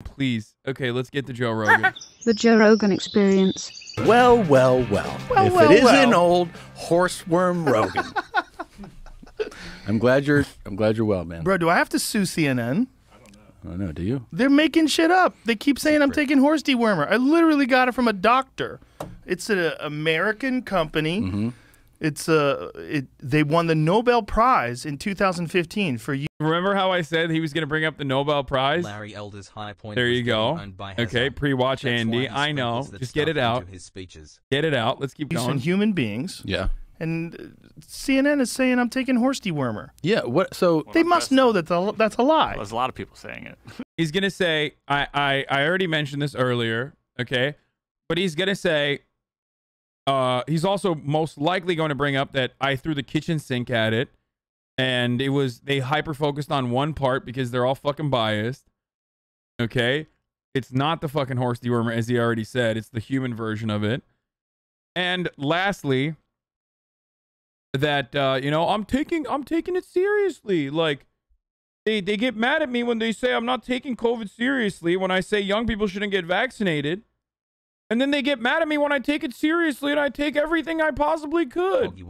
Please. Okay, let's get to Joe Rogan. The Joe Rogan Experience. Well. If it isn't old horseworm Rogan. I'm glad you're well, man. Bro, do I have to sue CNN? I don't know. Do you? They're making shit up. They keep saying I'm taking horse dewormer. I literally got it from a doctor. It's an American company. Mm-hmm. They won the Nobel Prize in 2015 for you. Remember how I said he was going to bring up the Nobel Prize? Larry Elder's high point. There you go. Okay, pre-watch Andy. I know. Just get it out. Get it out. Let's keep going. Human beings. Yeah. And CNN is saying I'm taking horse dewormer. Yeah. What? So they must know that that's a lie. Well, there's a lot of people saying it. He's gonna say I already mentioned this earlier. Okay, but he's gonna say he's also most likely going to bring up that I threw the kitchen sink at it, and they hyper focused on one part because they're all fucking biased. Okay, it's not the fucking horse dewormer as he already said. It's the human version of it. And lastly, that I'm taking it seriously. Like they get mad at me when they say I'm not taking COVID seriously, when I say young people shouldn't get vaccinated, and then they get mad at me when I take it seriously and I take everything I possibly could.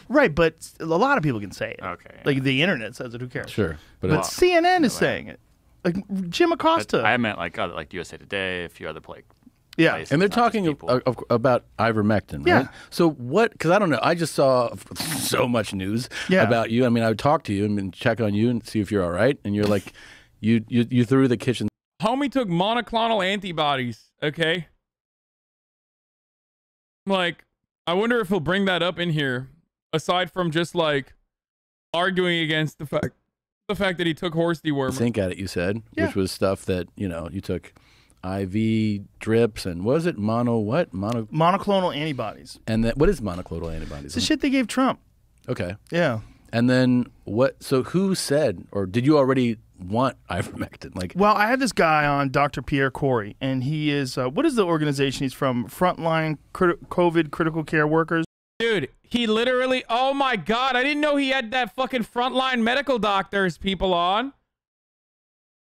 Right, but a lot of people can say it. Okay. Like the internet says it. Who cares?Ure, but CNN is saying it. Like Jim Acosta. I meant like USA Today, a few other yeah, and they're talking about ivermectin, right? Yeah. So what? Because I don't know. I just saw so much news about you. I mean, I would talk to you and check on you and see if you're all right. And you're like, you threw the kitchen. Homie took monoclonal antibodies. Okay. Like, I wonder if he'll bring that up in here, aside from just like arguing against the fact that he took horse dewormer. Think at it, you said, which was stuff that you took. IV drips and was it monoclonal antibodies. And what is monoclonal antibodies? It's the shit they gave Trump. Okay. Yeah. And then what? So who said, or did you already want ivermectin? Like, well, I had this guy on, Dr. Pierre Corey, and he is what is the organization he's from? Frontline COVID critical care workers. Dude, he literally. Oh my God! I didn't know he had that fucking frontline medical doctors people on.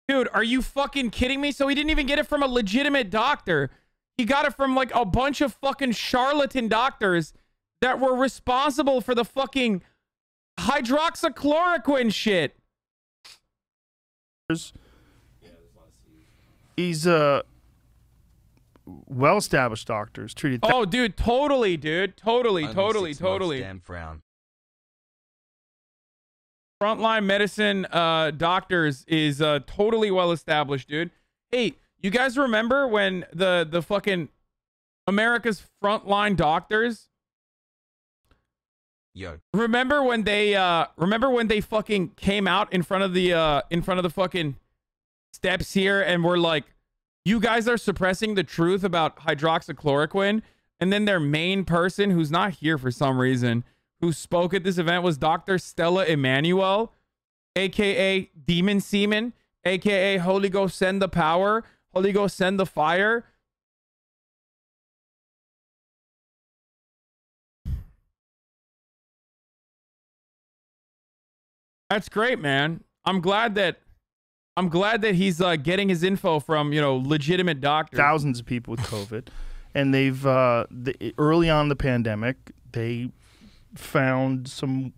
Dude, are you fucking kidding me? So he didn't even get it from a legitimate doctor. He got it from like a bunch of fucking charlatan doctors that were responsible for the fucking hydroxychloroquine shit. He's well-established doctors treated. Oh, dude, totally, dude, totally. Damn frown. Frontline medicine doctors is totally well established, dude. Hey, you guys remember when the fucking America's frontline doctors? Yo. Remember when they fucking came out in front of the fucking steps here and were like, you guys are suppressing the truth about hydroxychloroquine, and then their main person, who's not here for some reason, who spoke at this event, was Dr. Stella Emanuel, a.k.a. Demon Semen, a.k.a. Holy Ghost send the power, Holy Ghost send the fire. That's great, man. I'm glad that he's getting his info from, legitimate doctors. Thousands of people with COVID, and they've early on in the pandemic, they found some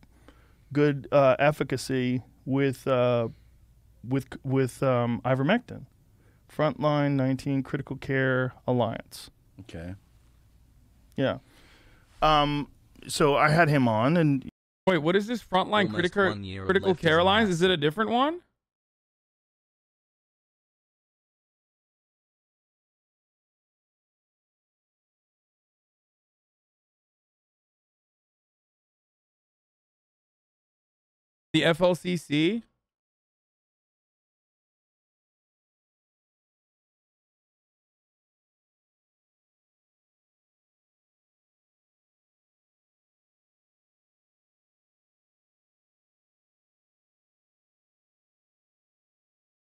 good efficacy with ivermectin. Frontline 19 Critical Care Alliance. Okay. Yeah. So I had him on, and wait, what is this Frontline Critical Care Alliance? Is it a different one? The FLCC?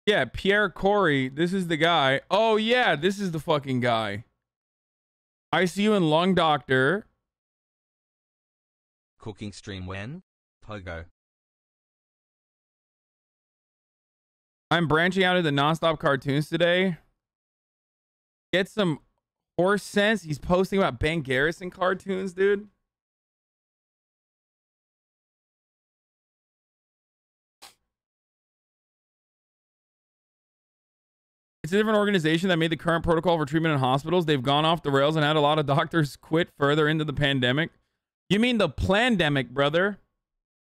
Yeah, Pierre Corey. This is the guy. Oh, yeah, this is the fucking guy. ICU and lung doctor. Cooking stream when? Pogo. I'm branching out into nonstop cartoons today. Get some horse sense. He's posting about Ben Garrison cartoons, dude. It's a different organization that made the current protocol for treatment in hospitals. They've gone off the rails and had a lot of doctors quit further into the pandemic. You mean the plandemic, brother?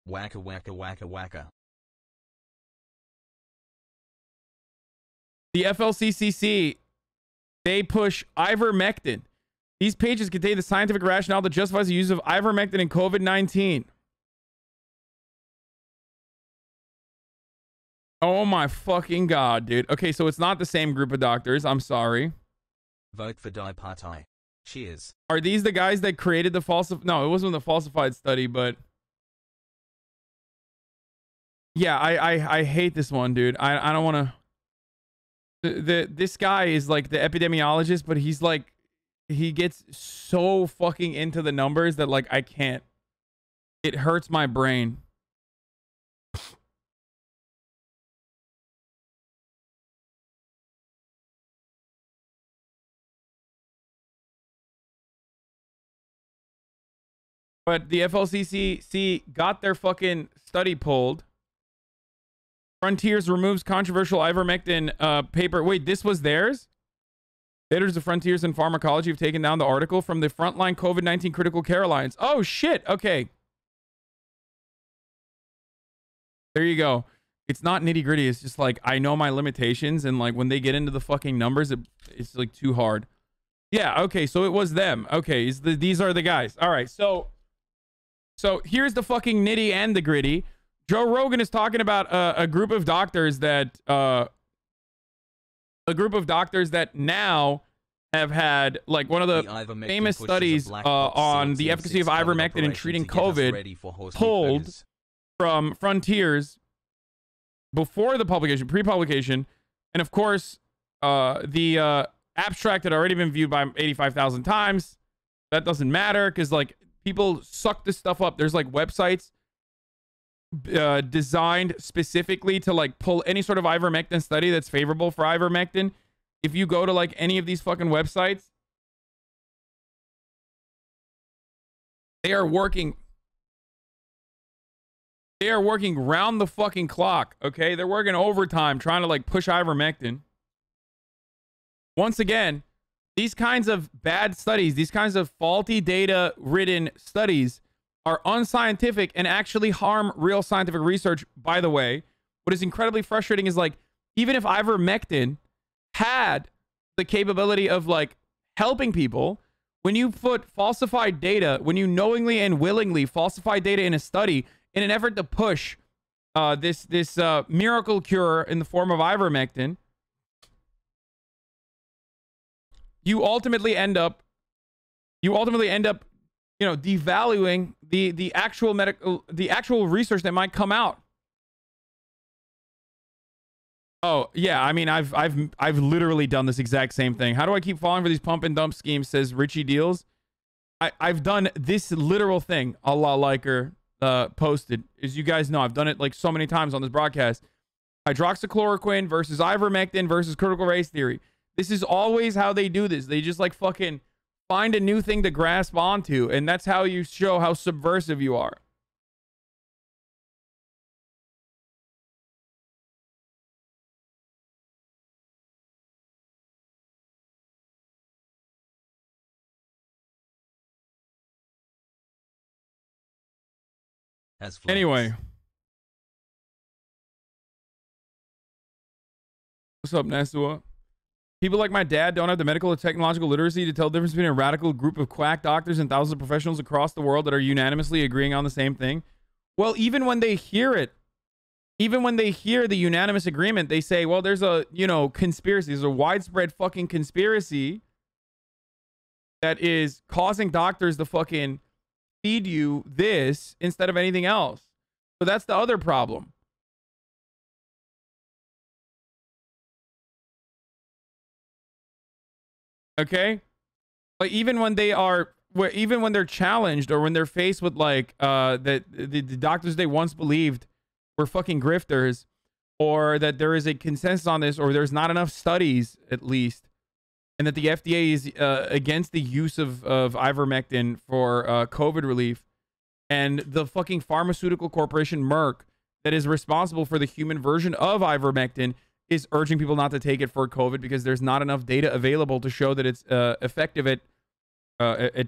Wacka wacka wacka wacka. The FLCCC, they push ivermectin. These pages contain the scientific rationale that justifies the use of ivermectin in COVID-19. Oh my fucking god, dude. Okay, so it's not the same group of doctors. I'm sorry. Vote for Die Partei. Cheers. Are these the guys that created the falsified? No, it wasn't the falsified study, but yeah, I hate this one, dude. I don't want to. This guy is like the epidemiologist, but he's like, he gets so fucking into the numbers that like I can't. It hurts my brain. But the FLCCC got their fucking study pulled. Frontiers removes controversial ivermectin paper. Wait, this was theirs? Editors of Frontiers in Pharmacology have taken down the article from the Frontline COVID-19 Critical Care Alliance. Oh, shit. Okay. There you go. It's not nitty gritty. It's just like, I know my limitations. And like when they get into the fucking numbers, it's like too hard. Yeah. Okay. So it was them. Okay. These are the guys. All right. So here's the fucking nitty and the gritty. Joe Rogan is talking about a group of doctors that now have had like one of the famous studies on the efficacy of ivermectin in treating COVID pulled from Frontiers before the publication, pre-publication, and of course the abstract had already been viewed by 85,000 times. That doesn't matter because like people suck this stuff up. There's like websites designed specifically to like pull any sort of ivermectin study that's favorable for ivermectin. If you go to like any of these fucking websites, they are working round the fucking clock. Okay, they're working overtime trying to like push ivermectin. Once again, these kinds of bad studies, these kinds of faulty data ridden studies are unscientific and actually harm real scientific research. By the way, what is incredibly frustrating is like, even if ivermectin had the capability of like helping people, when you put falsified data, when you knowingly and willingly falsify data in a study in an effort to push this miracle cure in the form of ivermectin, you ultimately end up, you know, devaluing the actual research that might come out. Oh yeah, I mean, I've literally done this exact same thing. How do I keep falling for these pump and dump schemes? Says Richie Deals. I've done this literal thing. Allah Liker posted. As you guys know, I've done it like so many times on this broadcast. Hydroxychloroquine versus ivermectin versus critical race theory. This is always how they do this. They just like fucking find a new thing to grasp onto, and that's how you show how subversive you are. Anyway. What's up, Nasua? People like my dad don't have the medical or technological literacy to tell the difference between a radical group of quack doctors and thousands of professionals across the world that are unanimously agreeing on the same thing. Well, even when they hear it, even when they hear the unanimous agreement, they say, well, there's a, you know, conspiracy. There's a widespread fucking conspiracy that is causing doctors to fucking feed you this instead of anything else. So that's the other problem. Okay, but even when they're challenged, or when they're faced with like the doctors they once believed were fucking grifters, or that there is a consensus on this, or there's not enough studies, at least, and that the FDA is against the use of ivermectin for COVID relief, and the fucking pharmaceutical corporation Merck that is responsible for the human version of ivermectin is urging people not to take it for COVID because there's not enough data available to show that it's effective at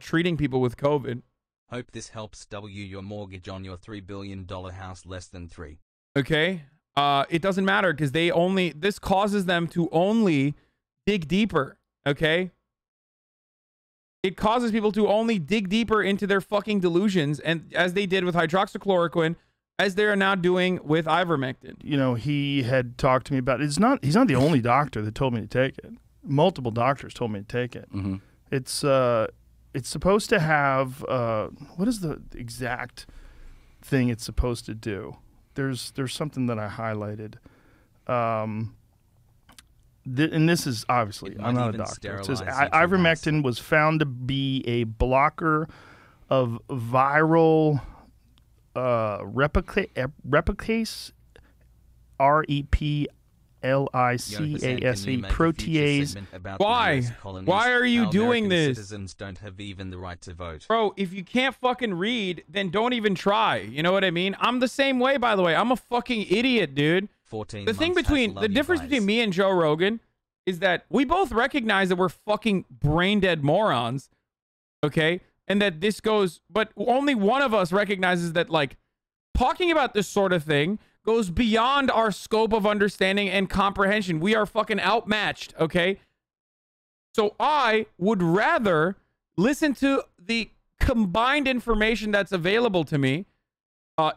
treating people with COVID. Hope this helps W your mortgage on your $3 billion house less than 3. Okay? It doesn't matter because this causes them to only dig deeper. Okay? It causes people to only dig deeper into their fucking delusions, and as they did with hydroxychloroquine, as they are now doing with ivermectin. You know, he had talked to me about it. He's not the only doctor that told me to take it. Multiple doctors told me to take it. Mm-hmm. It's supposed to have what is the exact thing it's supposed to do? There's something that I highlighted. And this is obviously, I'm not a doctor. It says ivermectin was found to be a blocker of viral replicase, REPLICASE protease. Why? Why are you doing this? Citizens don't have even the right to vote. Bro, if you can't fucking read, then don't even try. You know what I mean? I'm the same way, by the way. I'm a fucking idiot, dude. The difference between me and Joe Rogan is that we both recognize that we're fucking brain dead morons, okay? And that this goes, but only one of us recognizes that, like, talking about this sort of thing goes beyond our scope of understanding and comprehension. We are fucking outmatched, okay? So I would rather listen to the combined information that's available to me,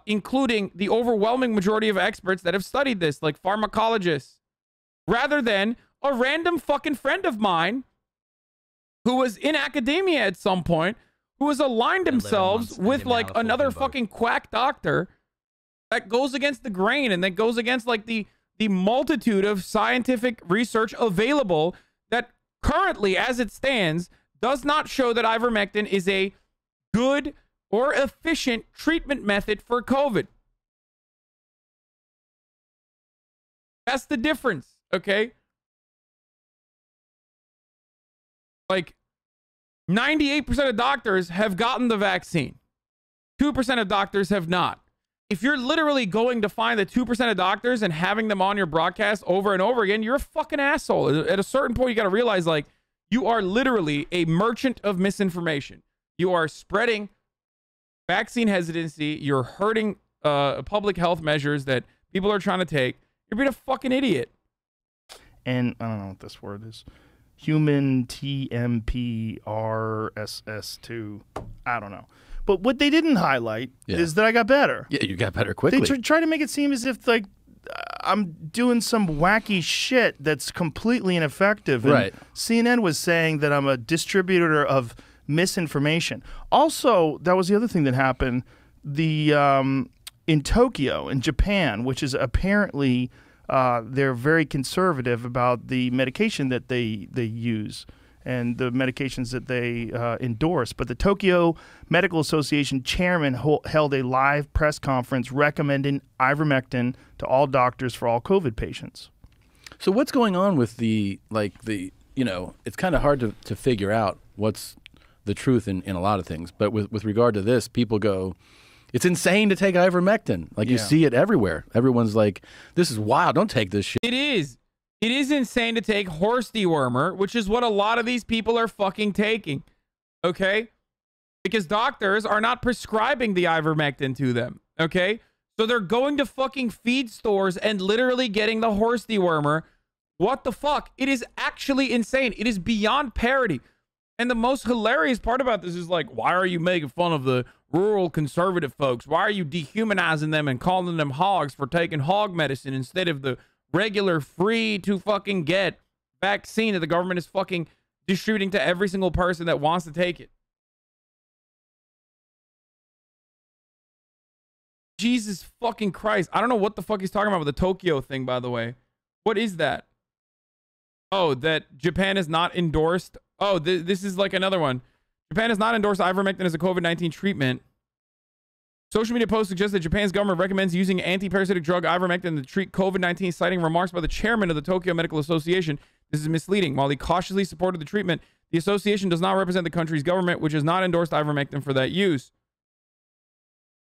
including the overwhelming majority of experts that have studied this, like pharmacologists, rather than a random fucking friend of mine who was in academia at some point, who has aligned themselves with like another fucking quack doctor that goes against the grain and that goes against like the multitude of scientific research available that currently, as it stands, does not show that ivermectin is a good or efficient treatment method for COVID. That's the difference, okay? Like, 98% of doctors have gotten the vaccine. 2% of doctors have not. If you're literally going to find the 2% of doctors and having them on your broadcast over and over again, you're a fucking asshole. At a certain point, you got to realize, like, you are literally a merchant of misinformation. You are spreading vaccine hesitancy. You're hurting public health measures that people are trying to take. You're being a fucking idiot. And I don't know what this word is. Human TMPRSS2. I don't know. But what they didn't highlight is that I got better. Yeah, you got better quickly. They try to make it seem as if like I'm doing some wacky shit that's completely ineffective. And right. CNN was saying that I'm a distributor of misinformation. Also, that was the other thing that happened. The in Tokyo, in Japan, which is apparently they're very conservative about the medication that they use and the medications that they endorse. But the Tokyo Medical Association chairman held a live press conference recommending ivermectin to all doctors for all COVID patients. So what's going on with it's kind of hard to figure out what's the truth in a lot of things. But with regard to this, people go, it's insane to take ivermectin. Like, you see it everywhere. Everyone's like, this is wild. Don't take this shit. It is. It is insane to take horse dewormer, which is what a lot of these people are fucking taking. Okay? Because doctors are not prescribing the ivermectin to them. Okay? So they're going to fucking feed stores and literally getting the horse dewormer. What the fuck? It is actually insane. It is beyond parody. And the most hilarious part about this is like, why are you making fun of the rural conservative folks? Why are you dehumanizing them and calling them hogs for taking hog medicine instead of the regular free to fucking get vaccine that the government is fucking distributing to every single person that wants to take it? Jesus fucking Christ. I don't know what the fuck he's talking about with the Tokyo thing, by the way. What is that? Oh, that Japan has not endorsed. Oh, this is like another one. Japan has not endorsed ivermectin as a COVID-19 treatment. Social media posts suggest that Japan's government recommends using anti-parasitic drug ivermectin to treat COVID-19, citing remarks by the chairman of the Tokyo Medical Association. This is misleading. While he cautiously supported the treatment, the association does not represent the country's government, which has not endorsed ivermectin for that use.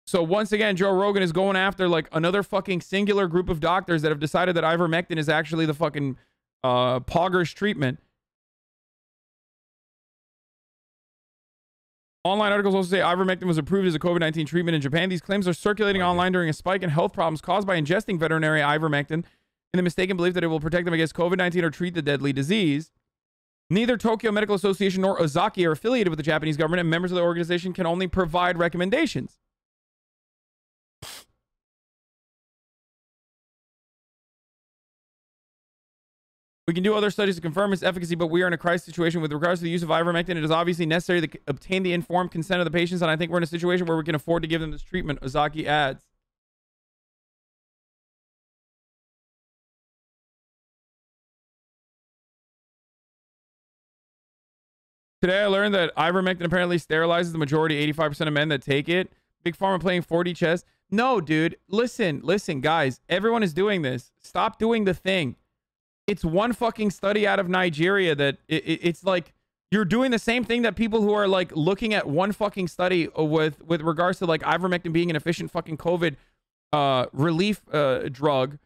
So once again, Joe Rogan is going after like another fucking singular group of doctors that have decided that ivermectin is actually the fucking poggers treatment. Online articles also say ivermectin was approved as a COVID-19 treatment in Japan. These claims are circulating online during a spike in health problems caused by ingesting veterinary ivermectin in the mistaken belief that it will protect them against COVID-19 or treat the deadly disease. Neither Tokyo Medical Association nor Ozaki are affiliated with the Japanese government, and members of the organization can only provide recommendations. We can do other studies to confirm its efficacy, but we are in a crisis situation with regards to the use of ivermectin. It is obviously necessary to obtain the informed consent of the patients, and I think we're in a situation where we can afford to give them this treatment, Ozaki adds. Today I learned that ivermectin apparently sterilizes the majority, 85% of men that take it. Big Pharma playing 4D chess. No, dude. Listen, guys. Everyone is doing this. Stop doing the thing. It's one fucking study out of Nigeria that it's like you're doing the same thing that people who are like looking at one fucking study with regards to like ivermectin being an efficient fucking COVID relief drug,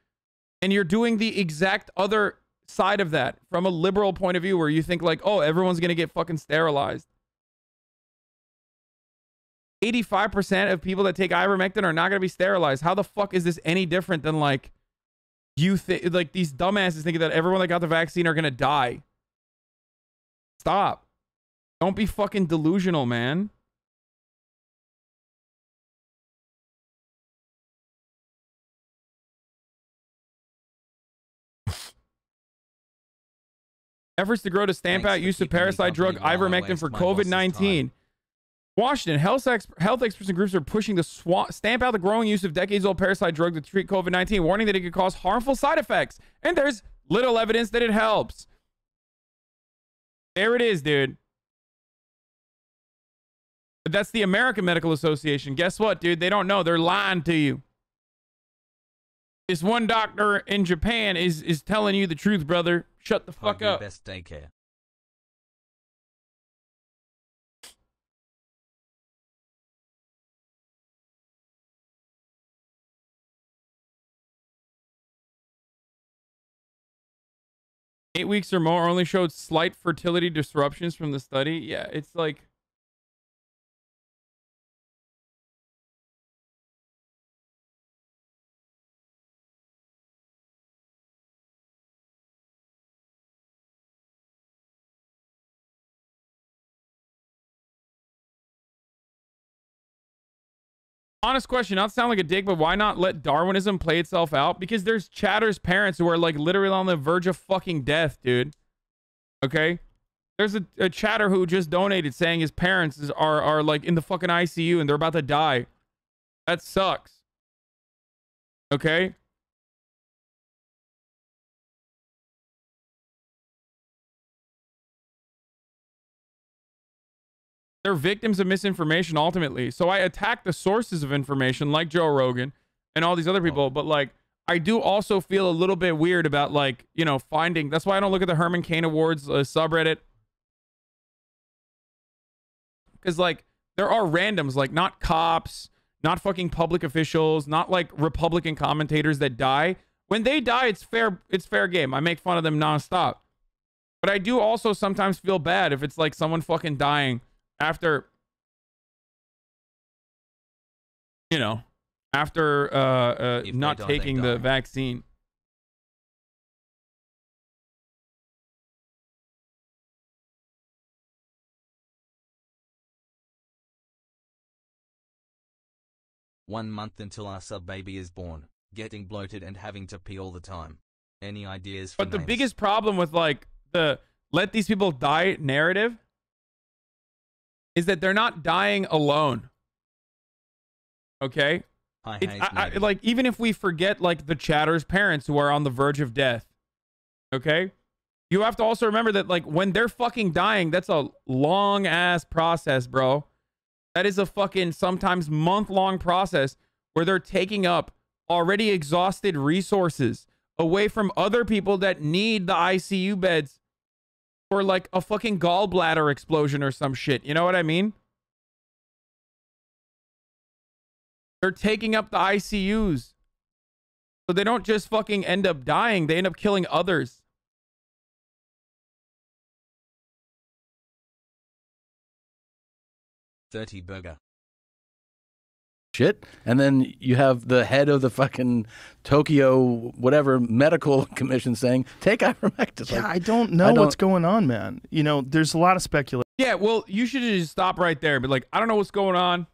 and you're doing the exact other side of that from a liberal point of view where you think like, oh, everyone's gonna get fucking sterilized. 85% of people that take ivermectin are not gonna be sterilized. How the fuck is this any different than like you think like these dumbasses thinking that everyone that got the vaccine are gonna die? Stop. Don't be fucking delusional, man. Efforts to grow to stamp out use of parasite drug ivermectin for COVID-19. Washington, health experts and groups are pushing to stamp out the growing use of decades-old parasite drug to treat COVID-19, warning that it could cause harmful side effects. And there's little evidence that it helps. There it is, dude. But that's the American Medical Association. Guess what, dude? They don't know. They're lying to you. This one doctor in Japan is telling you the truth, brother. Shut the fuck up. Best daycare. Eight weeks or more only showed slight fertility disruptions from the study. Yeah, it's like... Honest question, not sound like a dick, but why not let Darwinism play itself out? Because there's Chatter's parents who are like literally on the verge of fucking death, dude. Okay? There's a Chatter who just donated saying his parents are like in the fucking ICU and they're about to die. That sucks. Okay? They're victims of misinformation ultimately. So I attack the sources of information like Joe Rogan and all these other people. But like, I do also feel a little bit weird about like, you know, finding. That's why I don't look at the Herman Cain Awards subreddit. Because like, there are randoms, like not cops, not fucking public officials, not like Republican commentators that die. When they die, it's fair game. I make fun of them nonstop. But I do also sometimes feel bad if it's like someone fucking dying after, you know, after not taking the vaccine. One month until our sub baby is born, getting bloated and having to pee all the time. Any ideas for But the names? biggest problem with like the let these people die narrative is that they're not dying alone. Okay? Like, even if we forget, like, the Chatter's parents who are on the verge of death, okay? You have to also remember that, like, when they're fucking dying, that's a long-ass process, bro. That is a fucking sometimes month-long process where they're taking up already exhausted resources away from other people that need the ICU beds for like a fucking gallbladder explosion or some shit. You know what I mean? They're taking up the ICUs. So they don't just fucking end up dying. They end up killing others. $30 burger. Shit. And then you have the head of the fucking Tokyo whatever medical commission saying, take ivermectin. Yeah, Like, I don't know what's going on, man. You know, there's a lot of speculation. Yeah, well, you should just stop right there. But like, I don't know what's going on.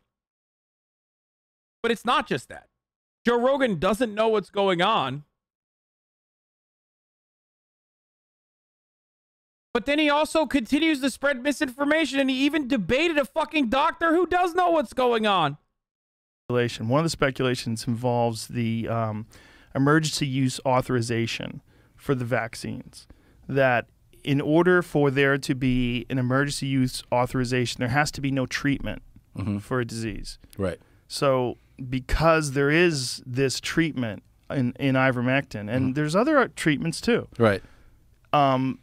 But it's not just that. Joe Rogan doesn't know what's going on. But then he also continues to spread misinformation, and he even debated a fucking doctor who does know what's going on. One of the speculations involves the emergency use authorization for the vaccines. That in order for there to be an emergency use authorization, there has to be no treatment for a disease. Right. So because there is this treatment in ivermectin, and there's other treatments too. Right.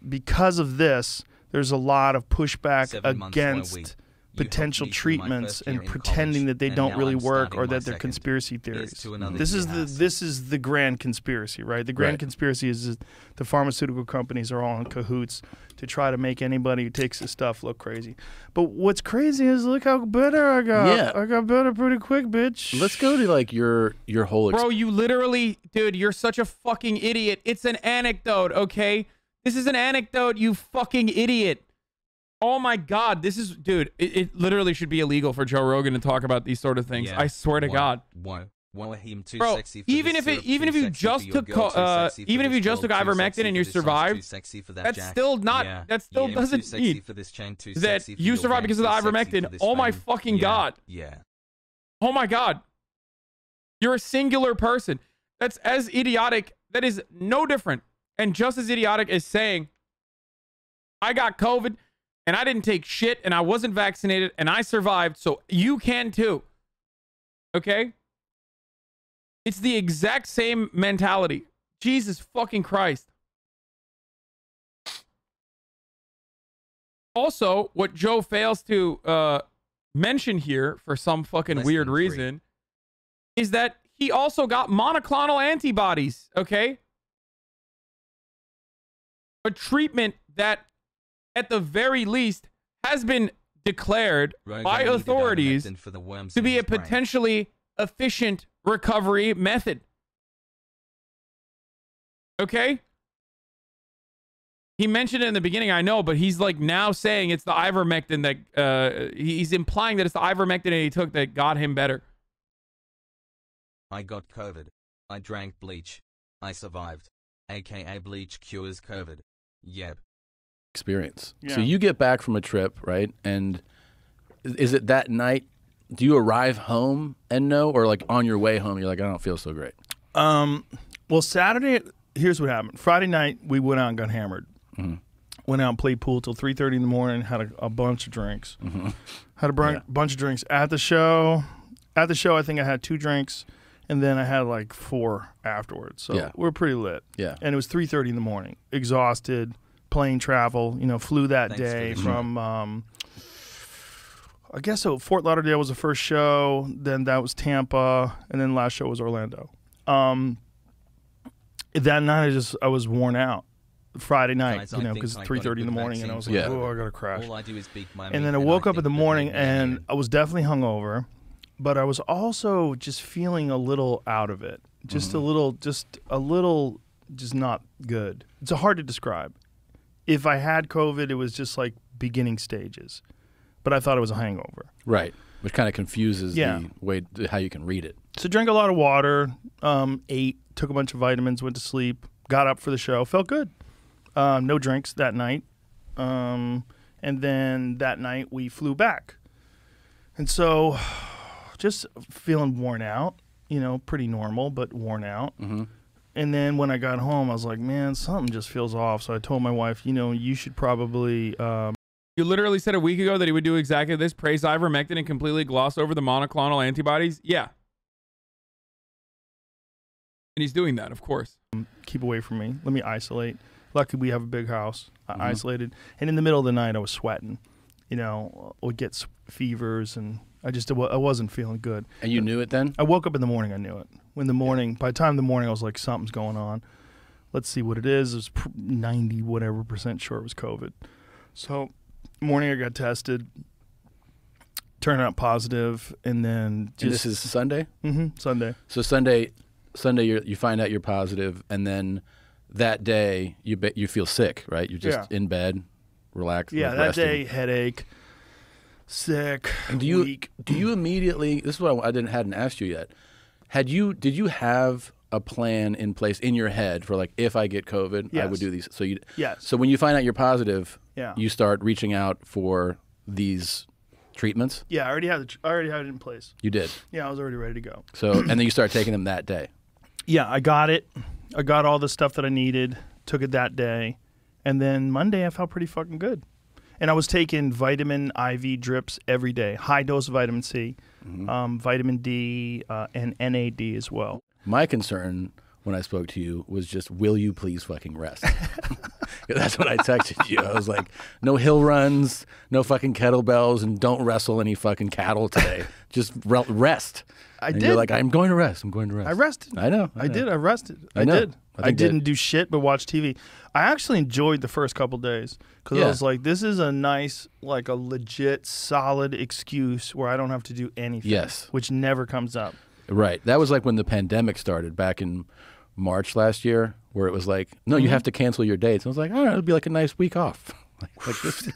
Because of this, there's a lot of pushback 7 months, 1 week. against potential treatments and pretending that they don't really work or that they're conspiracy theories. This is the grand conspiracy, right? The grand conspiracy is the pharmaceutical companies are all in cahoots to try to make anybody who takes this stuff look crazy. But what's crazy is look how better I got. Yeah. I got better pretty quick, bitch. Let's go to like your whole Bro, you literally, dude, you're such a fucking idiot. It's an anecdote, okay? This is an anecdote, you fucking idiot. Oh my God, this is, dude, it literally should be illegal for Joe Rogan to talk about these sort of things. Yeah. I swear to God. Why him too Bro, sexy for even this if syrup, even too if you sexy just for your took girl, too sexy for even if you this just took gold, too ivermectin sexy and for you this sauce, survived, too sexy for that that's jack. still not Yeah. that still Yeah, doesn't too sexy mean for this chain, too that sexy for you your survived gang, because of the too sexy for ivermectin. this Oh my fame. fucking Yeah. God. Yeah. Oh my God. You're a singular person. That's as idiotic. That is no different and just as idiotic as saying, I got COVID and I didn't take shit and I wasn't vaccinated and I survived, so you can too. Okay? It's the exact same mentality. Jesus fucking Christ. Also, what Joe fails to mention here for some fucking Less weird than 3. reason is that he also got monoclonal antibodies, okay? A treatment that, at the very least, has been declared Rogan by needed authorities ivermectin for the worms to in be a his brain. potentially efficient recovery method. Okay? He mentioned it in the beginning, I know, but he's like now saying it's the ivermectin that he's implying that it's the ivermectin that he took that got him better. I got COVID. I drank bleach. I survived. AKA bleach cures COVID. Yep. experience. Yeah. So you get back from a trip, right? And is it that night? Do you arrive home and know, or like on your way home, you're like, I don't feel so great? Well, Saturday, here's what happened. Friday night, we went out and got hammered. Went out and played pool till 3:30 in the morning. Had a bunch of drinks. Had a bunch of drinks at the show. At the show, I think I had 2 drinks, and then I had like 4 afterwards. So we're pretty lit. Yeah. And it was 3:30 in the morning. Exhausted, plane travel. You know, flew that Thanks day for the from. I guess so. Fort Lauderdale was the first show. Then that was Tampa, and then last show was Orlando. That night I was worn out. Friday night, Guys, you I know, think because I it's got a 3:30 in the good morning, and I was like, vaccine oh, I gotta crash. All I do is beat my And meat, then I woke up think in the that morning, they made and me- I was definitely hungover, but I was also just feeling a little out of it, just a little, just not good. It's hard to describe. If I had COVID, it was just like beginning stages, but I thought it was a hangover. Right. Which kind of confuses Yeah. the way how you can read it. So drank a lot of water, ate, took a bunch of vitamins, went to sleep, got up for the show, felt good. No drinks that night. And then that night we flew back. And so just feeling worn out, you know, pretty normal, but worn out. And then when I got home, I was like, man, something just feels off. So I told my wife, you know, you should probably You literally said a week ago that he would do exactly this, praise ivermectin and completely gloss over the monoclonal antibodies. Yeah. And he's doing that, of course. Keep away from me. Let me isolate. Luckily, we have a big house. I isolated. And in the middle of the night, I was sweating. You know, would get fevers, and I wasn't feeling good. And you knew it then? I woke up in the morning, I knew it. When the morning, by the time in the morning, I was like, something's going on. Let's see what it is. It was 90 whatever % sure it was COVID. So, morning I got tested, turned out positive, and then just... And this is Sunday? Mm-hmm, Sunday. So Sunday you find out you're positive, and then that day you feel sick, right? You're just in bed, relaxed. Yeah, like that resting. day, headache, sick, And do you weak. immediately? This is what hadn't asked you yet. Did you have a plan in place in your head for like, if I get COVID, I would do these? So Yes. So when you find out you're positive, Yeah. you start reaching out for these treatments. Yeah, I already had it in place. You did. Yeah, I was already ready to go. So and then you start taking them that day. Yeah, I got it. I got all the stuff that I needed, took it that day, and then Monday I felt pretty fucking good. And I was taking vitamin IV drips every day, high dose vitamin C, vitamin D, and NAD as well. My concern when I spoke to you was just, will you please fucking rest? That's what I texted you. I was like, no hill runs, no fucking kettlebells, and don't wrestle any fucking cattle today. Just rest. I and did. You're like, I'm going to rest. I'm going to rest. I rested. I know. I did. I rested. I know. did. I I didn't do shit but watch TV. I actually enjoyed the first couple days because I was like, this is a nice, like a legit, solid excuse where I don't have to do anything. Yes. Which never comes up. Right. That was like when the pandemic started back in March last year, where it was like, no, you have to cancel your dates. And I was like, all right, it'll be like a nice week off. like this.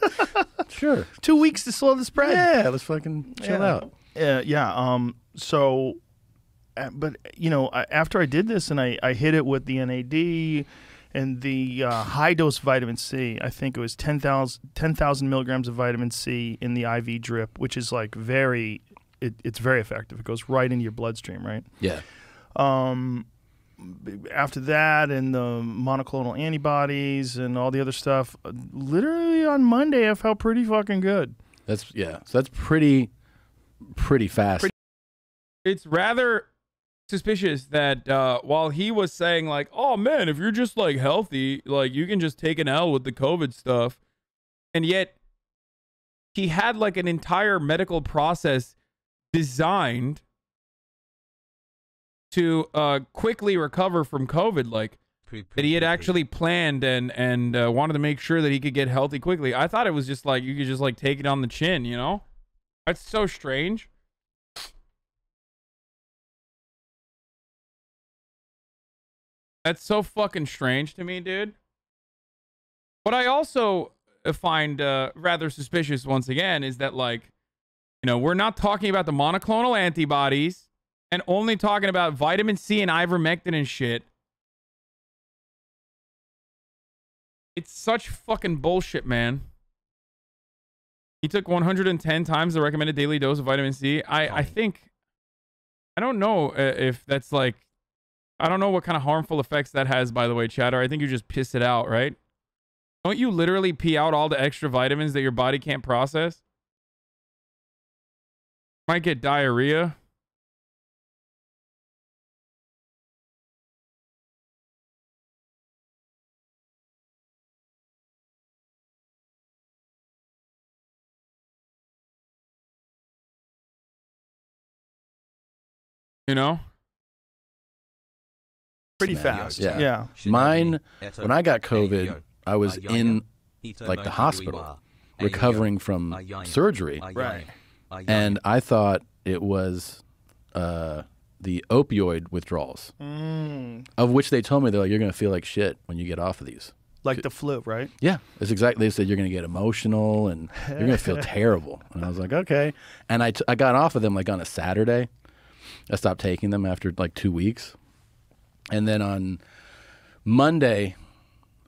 Sure. 2 weeks to slow the spread. Yeah, let's fucking chill out. So, but you know, after I did this and I hit it with the NAD and the high dose vitamin C, I think it was 10,000 milligrams of vitamin C in the IV drip, which is like it's very effective. It goes right into your bloodstream, right? Yeah. After that and the monoclonal antibodies and all the other stuff, literally on Monday I felt pretty fucking good. So that's pretty fast. It's rather suspicious that while he was saying like, oh man, if you're just like healthy, like you can just take an L with the COVID stuff, and yet he had like an entire medical process designed to quickly recover from COVID, like that he had actually planned and wanted to make sure that he could get healthy quickly. I thought it was just like you could just like take it on the chin, you know? That's so strange. That's so fucking strange to me, dude. What I also find rather suspicious once again is that, like, you know, we're not talking about the monoclonal antibodies and only talking about vitamin C and ivermectin and shit. It's such fucking bullshit, man. He took 110 times the recommended daily dose of vitamin C. I think, I don't know if that's like, I don't know what kind of harmful effects that has, by the way, Chatter. I think you just piss it out, right? Don't you literally pee out all the extra vitamins that your body can't process? Might get diarrhea. You know? Pretty fast. Yeah. Mine, when I got COVID, I was in like the hospital recovering from surgery. Right. And I thought it was the opioid withdrawals, of which they told me, they're like, you're going to feel like shit when you get off of these. Like the flu, right? Yeah, it's exactly. They said you're going to get emotional and you're going to feel terrible. And I was like, okay. And I got off of them like on a Saturday. I stopped taking them after like 2 weeks. And then on Monday,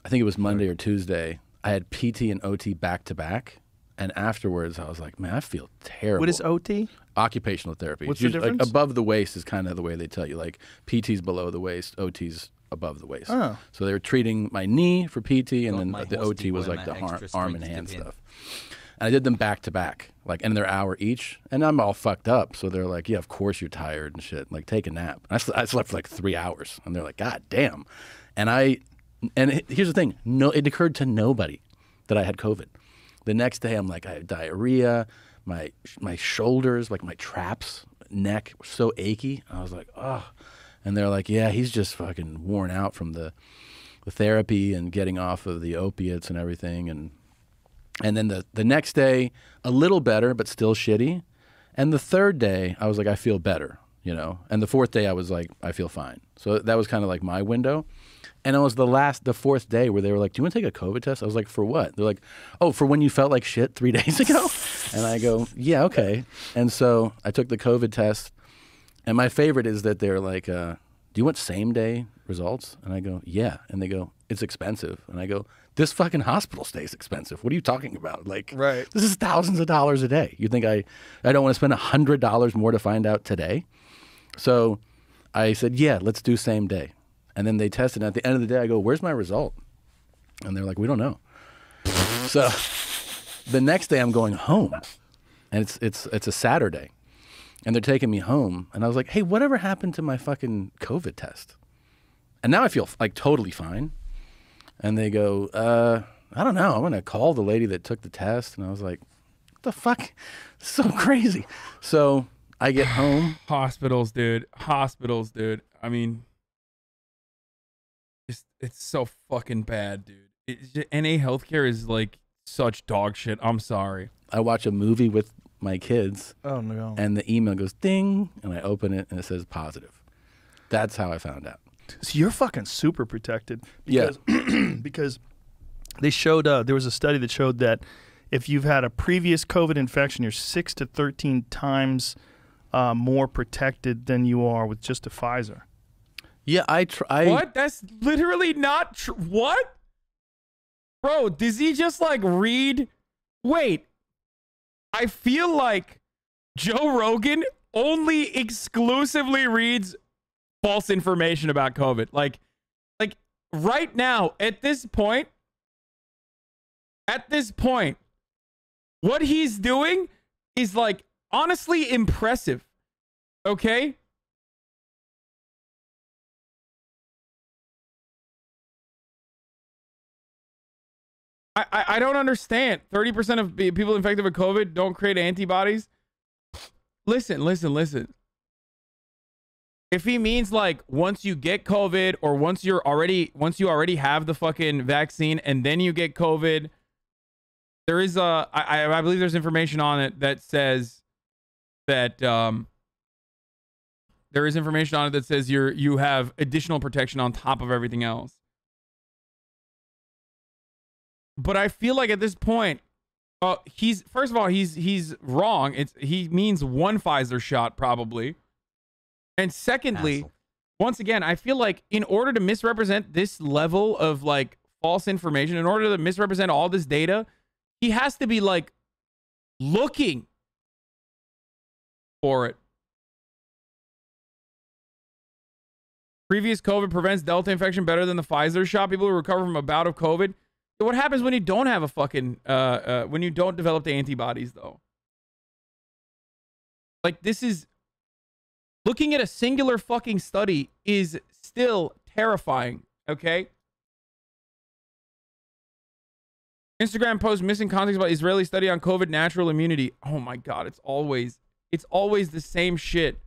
I think it was Monday or Tuesday, I had PT and OT back to back. And afterwards, I was like, man, I feel terrible. What is OT? Occupational therapy. What's the difference? Like above the waist is kind of the way they tell you. Like PT's below the waist, OT's above the waist. Oh. So they were treating my knee for PT, and then the OT was like the arm and hand stuff. And I did them back to back, like, and they're hour each. And I'm all fucked up. So they're like, yeah, of course you're tired and shit. Like, take a nap. And I slept for like 3 hours. And they're like, God damn. And here's the thing. No, it occurred to nobody that I had COVID. The next day, I'm like, I have diarrhea. My shoulders, like my traps, neck were so achy. I was like, oh. And they're like, yeah, he's just fucking worn out from the therapy and getting off of the opiates and everything. And then the next day, a little better, but still shitty. And the third day, I was like, I feel better, you know. And the fourth day, I was like, I feel fine. So that was kind of like my window. And it was the fourth day where they were like, do you want to take a COVID test? I was like, for what? They're like, oh, for when you felt like shit 3 days ago? And I go, yeah, okay. And so I took the COVID test. And my favorite is that they're like, do you want same day results? And I go, yeah. And they go, it's expensive. And I go, this fucking hospital stay is expensive. What are you talking about? Like, Right. This is thousands of dollars a day. You think I don't want to spend $100 more to find out today? So I said, yeah, let's do same day. And then they tested. And at the end of the day, I go, where's my result? And they're like, we don't know. So the next day I'm going home. And it's a Saturday. And they're taking me home. And I was like, hey, whatever happened to my fucking COVID test? And now I feel like totally fine. And they go, I don't know. I'm going to call the lady that took the test. And I was like, what the fuck? So crazy. So I get home. Hospitals, dude. Hospitals, dude. I mean, it's so fucking bad, dude. NA healthcare is like such dog shit. I'm sorry. I watch a movie with my kids. Oh, no. And the email goes ding. And I open it and it says positive. That's how I found out. So you're fucking super protected. Yeah. Because they showed, there was a study that showed that if you've had a previous COVID infection, you're 6 to 13 times more protected than you are with just a Pfizer. Yeah, I What? That's literally not true. What? Bro, does he just like read? Wait. I feel like Joe Rogan only exclusively reads false information about COVID. Like right now, at this point, what he's doing is like honestly impressive. Okay? I don't understand. 30% of people infected with COVID don't create antibodies. Listen. If he means like once you get COVID or once you already have the fucking vaccine and then you get COVID, there is I believe there's information on it that says that there is information on it that says you have additional protection on top of everything else. But I feel like at this point, he's wrong. He means one Pfizer shot probably. And secondly, Asshole. once again, I feel like in order to misrepresent this level of like false information, in order to misrepresent all this data, he has to be like looking for it. Previous COVID prevents Delta infection better than the Pfizer shot. People who recover from a bout of COVID. What happens when you don't have a fucking when you don't develop the antibodies though? Like this is looking at a singular fucking study is still terrifying, okay? Instagram post missing context about Israeli study on COVID natural immunity. Oh my god, it's always the same shit.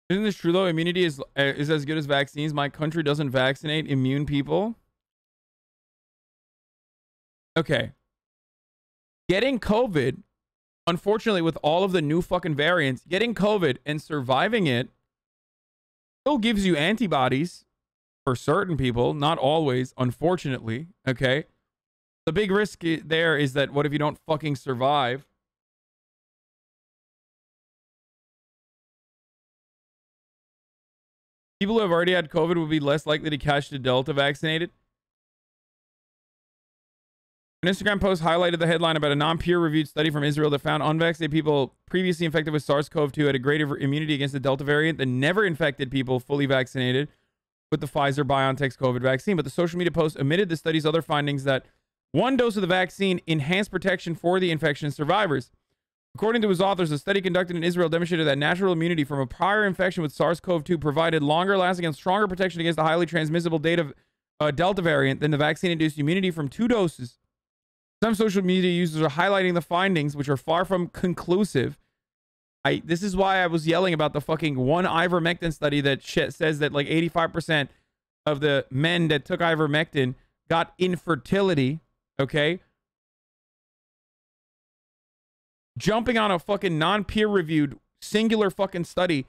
Isn't this true though? Immunity is as good as vaccines. My country doesn't vaccinate immune people. Okay. Getting COVID, unfortunately, with all of the new fucking variants, getting COVID and surviving it still gives you antibodies for certain people, not always, unfortunately. Okay. The big risk there is that what if you don't fucking survive? People who have already had COVID will be less likely to catch the Delta vaccinated. An Instagram post highlighted the headline about a non-peer-reviewed study from Israel that found unvaccinated people previously infected with SARS-CoV-2 had a greater immunity against the Delta variant than never infected people fully vaccinated. with the Pfizer BioNTech's COVID vaccine, but the social media post omitted the study's other findings that one dose of the vaccine enhanced protection for the infection survivors. According to his authors, a study conducted in Israel demonstrated that natural immunity from a prior infection with SARS-CoV-2 provided longer lasting and stronger protection against the highly transmissible Delta variant than the vaccine-induced immunity from 2 doses. Some social media users are highlighting the findings, which are far from conclusive. This is why I was yelling about the fucking one ivermectin study that says that like 85% of the men that took ivermectin got infertility. Okay. Jumping on a fucking non-peer-reviewed singular fucking study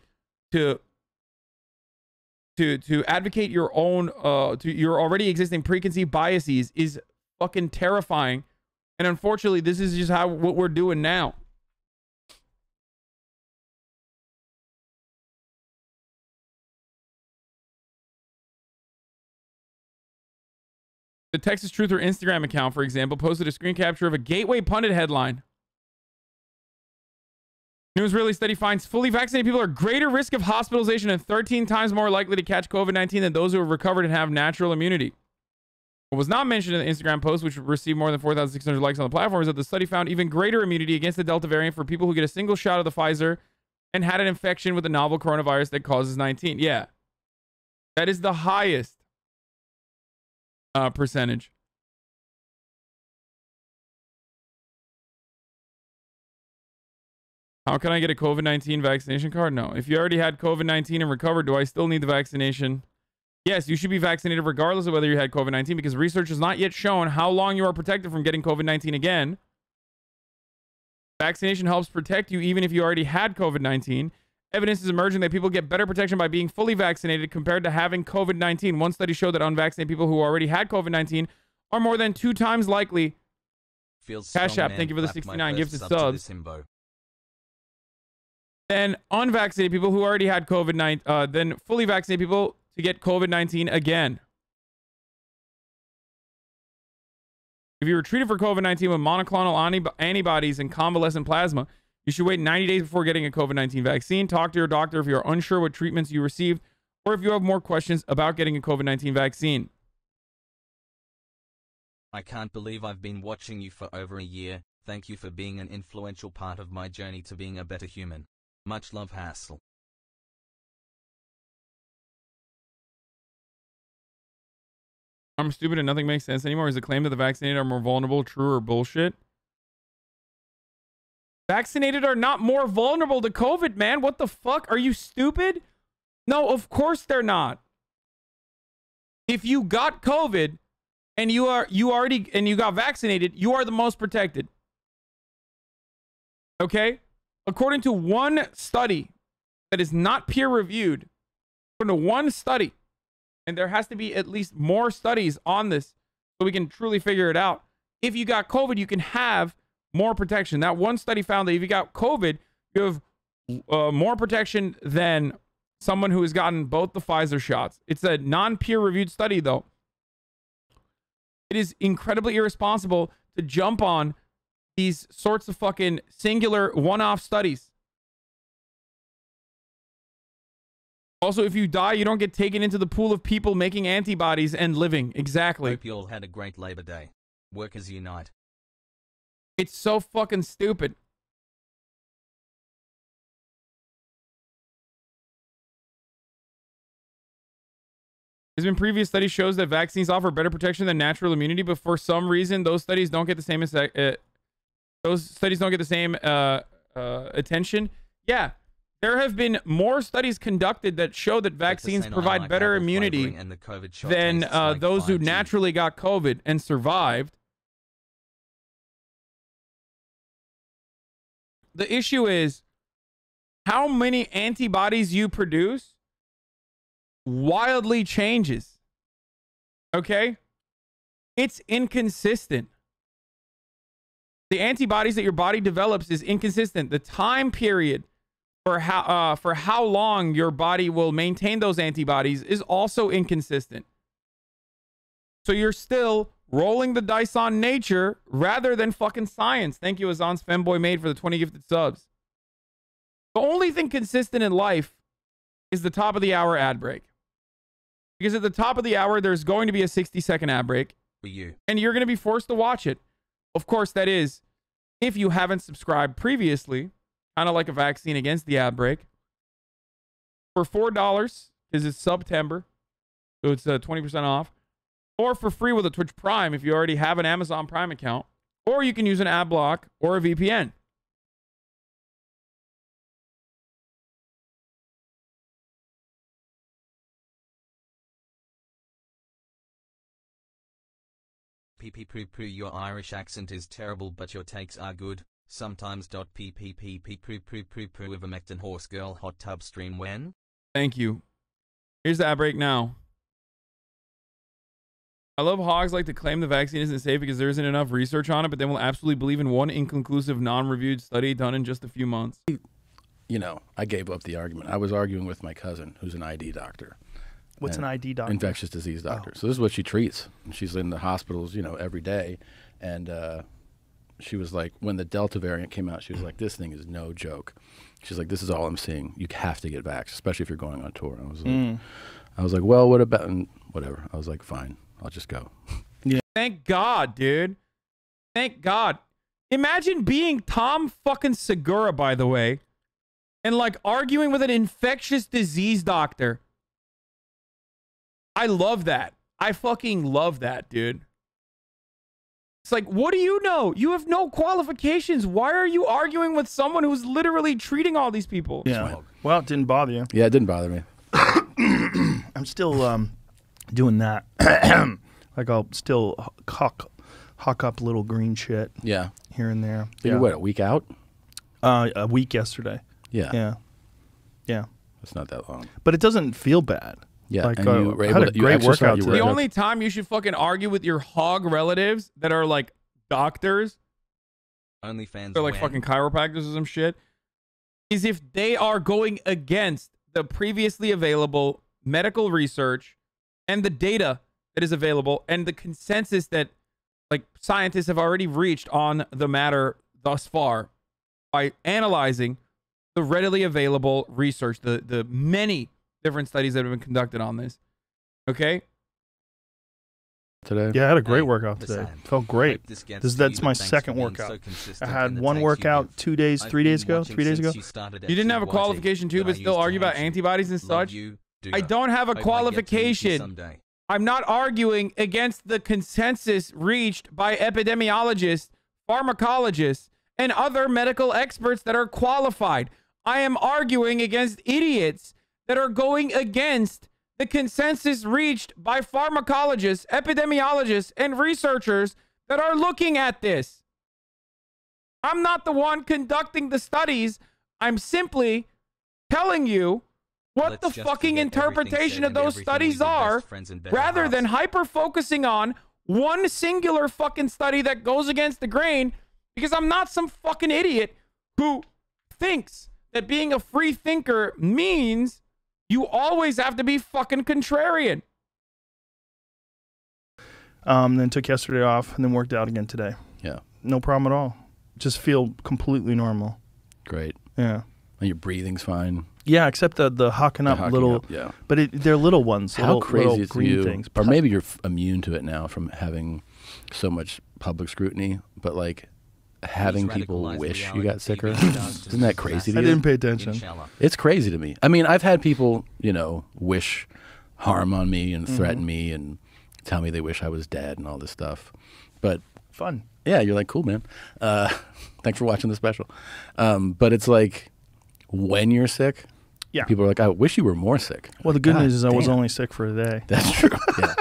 to advocate your own to your already existing preconceived biases is fucking terrifying. And unfortunately, this is just what we're doing now. The Texas Truther Instagram account, for example, posted a screen capture of a Gateway Pundit headline. New Israeli study finds fully vaccinated people are greater risk of hospitalization and 13 times more likely to catch COVID-19 than those who have recovered and have natural immunity. What was not mentioned in the Instagram post, which received more than 4,600 likes on the platform, is that the study found even greater immunity against the Delta variant for people who get a single shot of the Pfizer and had an infection with the novel coronavirus that causes 19. Yeah. That is the highest percentage. How can I get a COVID-19 vaccination card? No. If you already had COVID-19 and recovered, do I still need the vaccination? Yes, you should be vaccinated regardless of whether you had COVID-19 because research has not yet shown how long you are protected from getting COVID-19 again. Vaccination helps protect you even if you already had COVID-19. Evidence is emerging that people get better protection by being fully vaccinated compared to having COVID-19. One study showed that unvaccinated people who already had COVID-19 are more than 2 times likely. Cash App, thank you for the 69 gifted subs. Then unvaccinated people who already had COVID-19, then fully vaccinated people to get COVID-19 again. If you were treated for COVID-19 with monoclonal antibodies and convalescent plasma, you should wait 90 days before getting a COVID-19 vaccine. Talk to your doctor if you're unsure what treatments you received or if you have more questions about getting a COVID-19 vaccine. I can't believe I've been watching you for over a year. Thank you for being an influential part of my journey to being a better human. Much love, Hassel. I'm stupid and nothing makes sense anymore. Is the claim that the vaccinated are more vulnerable true or bullshit? Vaccinated are not more vulnerable to COVID, man. What the fuck? Are you stupid? No, of course they're not. If you got COVID and you got vaccinated, you are the most protected. Okay? According to one study that is not peer reviewed, according to one study, and there has to be at least more studies on this so we can truly figure it out. If you got COVID, you can have more protection. That one study found that if you got COVID, you have more protection than someone who has gotten both the Pfizer shots. It's a non-peer reviewed study, though. It is incredibly irresponsible to jump on these sorts of fucking singular one-off studies. Also, if you die, you don't get taken into the pool of people making antibodies and living. Exactly. Hope you all had a great Labor Day. Workers unite. It's so fucking stupid. There's been previous studies shows that vaccines offer better protection than natural immunity, but for some reason, those studies don't get the same attention. Yeah, there have been more studies conducted that show that vaccines provide better immunity than those who naturally got COVID and survived. The issue is how many antibodies you produce wildly changes. Okay? It's inconsistent. The antibodies that your body develops is inconsistent. The time period for how long your body will maintain those antibodies is also inconsistent. So you're still rolling the dice on nature rather than fucking science. Thank you, Azan's Femboy Made, for the 20 gifted subs. The only thing consistent in life is the top of the hour ad break. Because at the top of the hour, there's going to be a 60-second ad break. For you. And you're going to be forced to watch it. Of course, that is if you haven't subscribed previously, kind of like a vaccine against the ad break. For $4, because it's September, so it's 20% off. Or for free with a Twitch Prime if you already have an Amazon Prime account. Or you can use an ad block or a VPN. Poo, your Irish accent is terrible but your takes are good. Sometimes. Poo, ivermectin horse girl hot tub stream when? Thank you. Here's the ad break now. I love hogs like to claim the vaccine isn't safe because there isn't enough research on it, but then will absolutely believe in one inconclusive, non-reviewed study done in just a few months. You know, I gave up the argument. I was arguing with my cousin, who's an ID doctor. What's an ID doctor? Infectious disease doctor. So this is what she treats. And she's in the hospitals, you know, every day. And she was like, when the Delta variant came out, she was like, this thing is no joke. She's like, this is all I'm seeing. You have to get vaxxed, especially if you're going on tour. I was like, well, what about, and whatever. I was like, fine, I'll just go. Yeah. Thank God, dude. Thank God. Imagine being Tom fucking Segura, by the way, and like arguing with an infectious disease doctor. I love that. I fucking love that, dude. It's like, what do you know? You have no qualifications. Why are you arguing with someone who's literally treating all these people? Yeah. Well, it didn't bother you. Yeah, it didn't bother me. I'm still doing that. Like I'll still hawk up little green shit. Yeah. Here and there. So you're what, a week out? A week yesterday. Yeah. Yeah. Yeah. It's not that long. But it doesn't feel bad. Yeah, like, and you were I had able a to, you great exercised, workout you were today. The only time you should fucking argue with your hog relatives that are like doctors, OnlyFans, they're like when? fucking chiropractors or some shit, is if they are going against the previously available medical research and the data that is available and the consensus that like scientists have already reached on the matter thus far by analyzing the readily available research, the many different studies that have been conducted on this. Okay? Today? Yeah, I had a great Hey, workout today. listen, Felt great. hope this gets That's to you, my but thanks second for being workout. so I consistent had in the one takes you workout give. 2 days, I've 3 days been ago, watching 3 days since ago. you started You didn't have a FGYT, qualification too, but I but still used to argue about hate you. antibodies and Love such. you, do I ya. don't have a Hope I get to meet you qualification. someday. I'm not arguing against the consensus reached by epidemiologists, pharmacologists, and other medical experts that are qualified. I am arguing against idiots that are going against the consensus reached by pharmacologists, epidemiologists, and researchers that are looking at this. I'm not the one conducting the studies. I'm simply telling you what Let's the just fucking forget everything interpretation said of and those everything studies we were best are, friends and better rather than halves. hyper-focusing on one singular fucking study that goes against the grain, because I'm not some fucking idiot who thinks that being a free thinker means you always have to be fucking contrarian. Then took yesterday off and then worked out again today. Yeah. No problem at all. Just feel completely normal. Great. Yeah. And your breathing's fine. Yeah, except the hocking up hocking little. up, yeah. But they're little ones. How little, crazy little is green you, things. or maybe you're immune to it now from having so much public scrutiny, but like having people radicalized wish you reality got sicker. TV stars to Isn't that crazy to I you? didn't pay attention. Inshallah. It's crazy to me. I mean, I've had people, you know, wish harm on me and threaten me and tell me they wish I was dead and all this stuff. But Fun. yeah, you're like, cool, man. Thanks for watching the special. But it's like when you're sick, Yeah. people are like, I wish you were more sick. Well, the good God news is I was damn. only sick for a day. That's true. Yeah.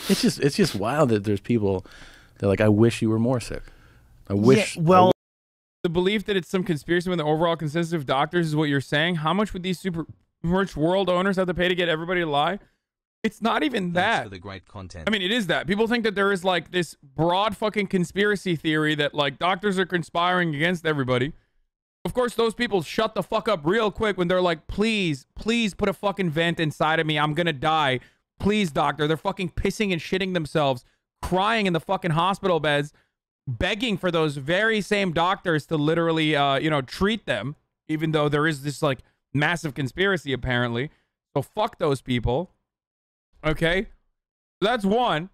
It's just wild that there's people that are like, I wish you were more sick. I wish. Yeah, well, The belief that it's some conspiracy when the overall consensus of doctors is what you're saying. How much would these super rich world owners have to pay to get everybody to lie? It's not even Thanks that. for the great content. I mean, it is that. People think that there is like this broad fucking conspiracy theory that like doctors are conspiring against everybody. Of course, those people shut the fuck up real quick when they're like, please put a fucking vent inside of me. I'm gonna die. Please, doctor. They're fucking pissing and shitting themselves, crying in the fucking hospital beds, begging for those very same doctors to literally, treat them, even though there is this like massive conspiracy apparently. So fuck those people. Okay? That's one.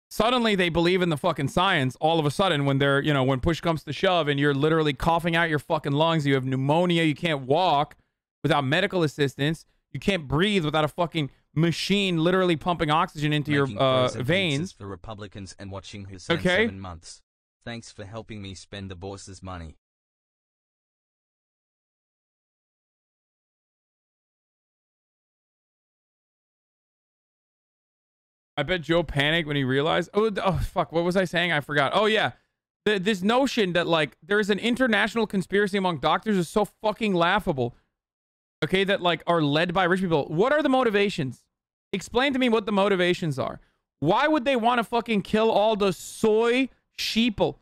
Suddenly they believe in the fucking science all of a sudden when they're, you know, when push comes to shove and you're literally coughing out your fucking lungs, you have pneumonia, you can't walk without medical assistance, you can't breathe without a fucking machine literally pumping oxygen into your veins. For Republicans and watching who Okay? 7 months. Thanks for helping me spend the boss's money. I bet Joe panicked when he realized. Oh, fuck. What was I saying? I forgot. Oh, yeah. This notion that, like, there's an international conspiracy among doctors is so fucking laughable. Okay? That, like, are led by rich people. What are the motivations? Explain to me what the motivations are. Why would they want to fucking kill all the soy sheeple?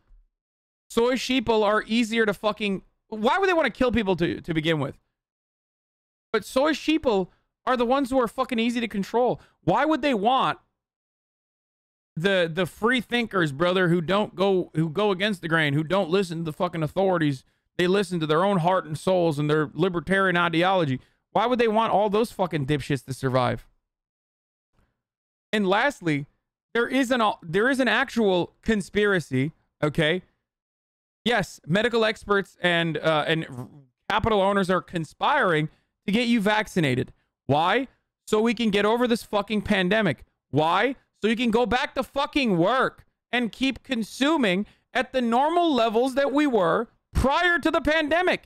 Soy sheeple are easier to fucking... Why would they want to kill people to begin with? But soy sheeple are the ones who are fucking easy to control. Why would they want the free thinkers, brother, who go against the grain, who don't listen to the fucking authorities? They listen to their own heart and souls and their libertarian ideology. Why would they want all those fucking dipshits to survive? And lastly, there is an actual conspiracy, okay? Yes, medical experts and capital owners are conspiring to get you vaccinated. Why? So we can get over this fucking pandemic. Why? So you can go back to fucking work and keep consuming at the normal levels that we were prior to the pandemic.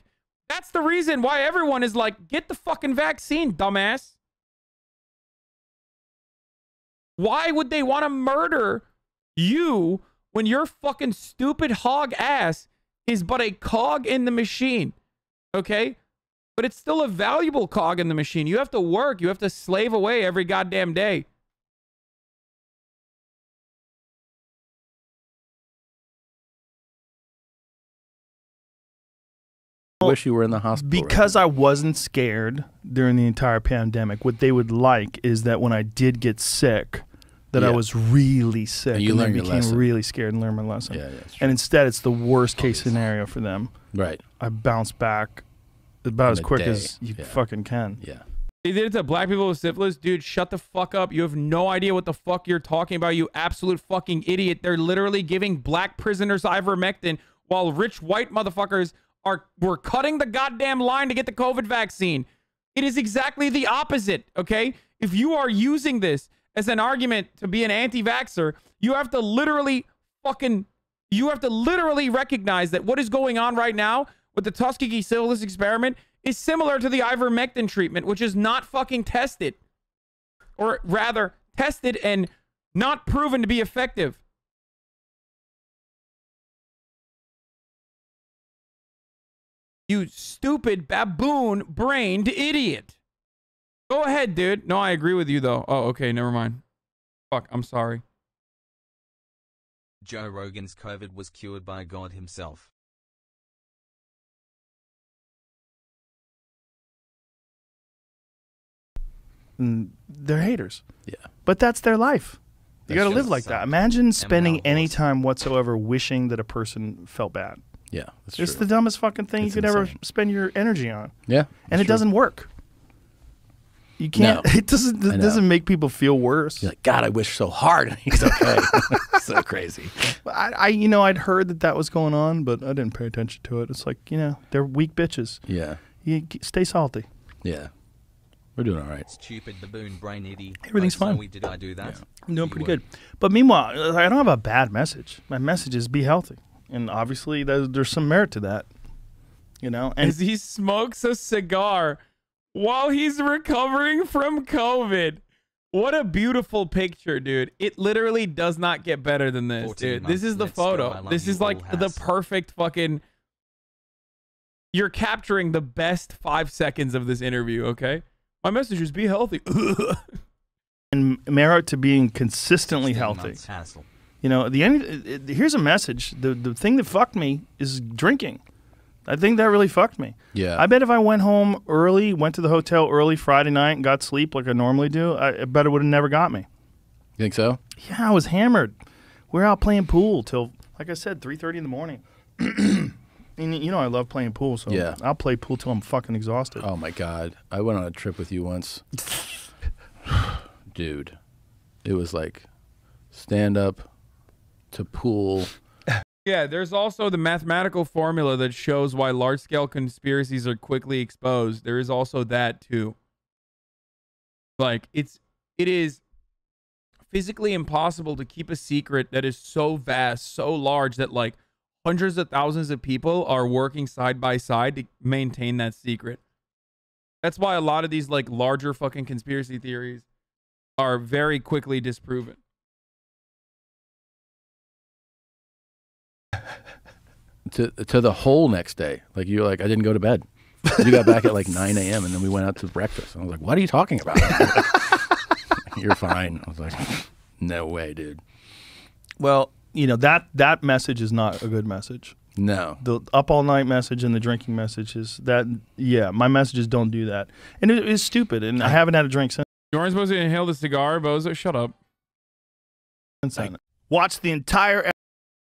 That's the reason why everyone is like, get the fucking vaccine, dumbass. Why would they want to murder you when your fucking stupid hog ass is but a cog in the machine? Okay? But it's still a valuable cog in the machine. You have to work. You have to slave away every goddamn day. I wish you were in the hospital. Because I wasn't scared during the entire pandemic. What they would like is that when I did get sick, that I was really sick. And you learned your became lesson. Really scared and learned my lesson. Yeah, that's true. And instead, it's the worst case scenario for them. Right. I bounced back about In as a quick day. as you fucking can. Yeah. They did it to black people with syphilis. Dude, shut the fuck up. You have no idea what the fuck you're talking about, you absolute fucking idiot. They're literally giving black prisoners ivermectin while rich white motherfuckers were cutting the goddamn line to get the COVID vaccine. It is exactly the opposite, okay? If you are using this as an argument to be an anti-vaxxer, you have to literally recognize that what is going on right now with the Tuskegee syphilis experiment is similar to the ivermectin treatment, which is not fucking tested. Or rather, tested and not proven to be effective. You stupid baboon-brained idiot. Go ahead, dude. No, I agree with you, though. Oh, okay, never mind. Fuck, I'm sorry. Joe Rogan's COVID was cured by God himself. They're haters. Yeah. But that's their life. You got to That live shows like that. some Imagine spending ML any horse. time whatsoever wishing that a person felt bad. Yeah. That's It's true. the dumbest fucking thing It's you could ever insane. spend your energy on. Yeah. And it doesn't work. You can't. No. It doesn't make people feel worse. You're like, God, I wish so hard. He's okay. So crazy. I'd heard that was going on, but I didn't pay attention to it. It's like, they're weak bitches. Yeah. You stay salty. Yeah. We're doing all right. Stupid baboon brain idiot. Everything's fine. Did I do that? I'm doing You pretty were. good. But meanwhile, I don't have a bad message. My message is be healthy, and obviously there's some merit to that. And As he smokes a cigar while he's recovering from COVID. What a beautiful picture, dude. It literally does not get better than this, 14 dude. This is the months, let's go, I photo. love This you, is like all the has. perfect fucking... You're capturing the best 5 seconds of this interview, okay? My message is be healthy. and merit to being consistently 16 healthy. months hassle. Here's a message. The thing that fucked me is drinking. I think that really fucked me. Yeah. I bet if I went home early, went to the hotel early Friday night, and got sleep like I normally do, I bet it would have never got me. You think so? Yeah, I was hammered. We were out playing pool till, like I said, 3:30 in the morning. And I love playing pool, so Yeah. I'll play pool till I'm fucking exhausted. Oh my God. I went on a trip with you once. dude. It was like stand up to pool. Yeah, there's also the mathematical formula that shows why large-scale conspiracies are quickly exposed. There is also that too. Like it is physically impossible to keep a secret that is so vast, so large that like hundreds of thousands of people are working side by side to maintain that secret. That's why a lot of these like larger fucking conspiracy theories are very quickly disproven. To the whole next day. Like you're like, I didn't go to bed. You got back at like 9 a.m. and then we went out to breakfast. And I was like, what are you talking about? You're fine. I was like, no way, dude. Well, you know, that message is not a good message. No. The up all night message and the drinking message is that, yeah, my messages don't do that. And it is stupid. And I haven't had a drink since. You weren't supposed to inhale the cigar, Bozo. Shut up. Watch the entire